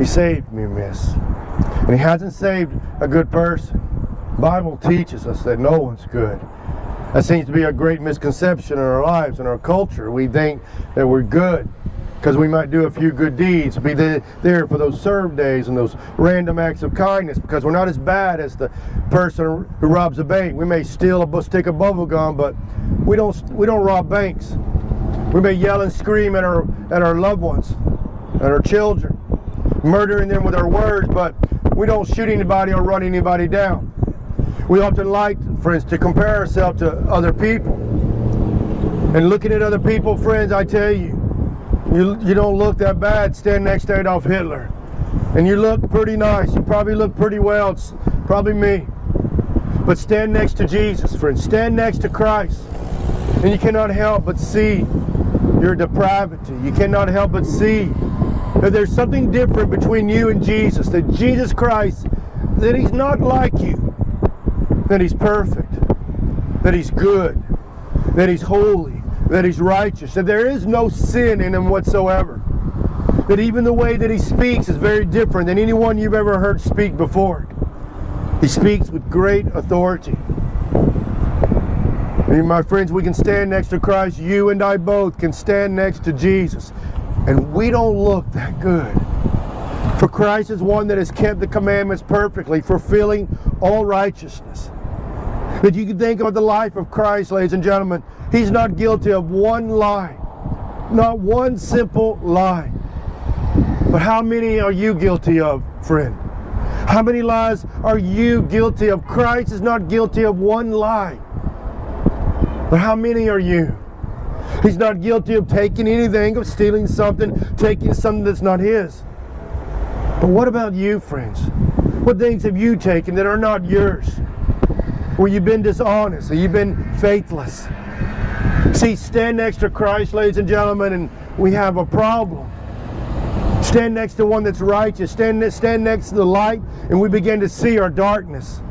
He saved me, miss. And He hasn't saved a good person. The Bible teaches us that no one's good. That seems to be a great misconception in our lives, in our culture. We think that we're good because we might do a few good deeds, be there for those serve days and those random acts of kindness, because we're not as bad as the person who robs a bank. We may steal a stick of bubble gum, but we don't rob banks. We may yell and scream at our loved ones, at our children, murdering them with our words, but we don't shoot anybody or run anybody down. We often like, friends, to compare ourselves to other people. And looking at other people, friends, I tell you, you don't look that bad standing next to Adolf Hitler. And you look pretty nice. You probably look pretty well. It's probably me. But stand next to Jesus, friends. Stand next to Christ. And you cannot help but see your depravity. You cannot help but see that there's something different between you and Jesus. That Jesus Christ, that He's not like you. That He's perfect. That He's good. That He's holy. That He's righteous. That there is no sin in Him whatsoever. That even the way that He speaks is very different than anyone you've ever heard speak before. He speaks with great authority. And my friends, we can stand next to Christ. You and I both can stand next to Jesus. And we don't look that good. For Christ is one that has kept the commandments perfectly, fulfilling all righteousness. That you can think about the life of Christ, ladies and gentlemen. He's not guilty of one lie. Not one simple lie. But how many are you guilty of, friend? How many lies are you guilty of? Christ is not guilty of one lie. But how many are you? He's not guilty of taking anything, of stealing something, taking something that's not His. But what about you, friends? What things have you taken that are not yours? Where you've been dishonest, or you've been faithless? See, stand next to Christ, ladies and gentlemen, and we have a problem. Stand next to one that's righteous. Stand next to the light, and we begin to see our darkness.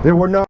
That we're not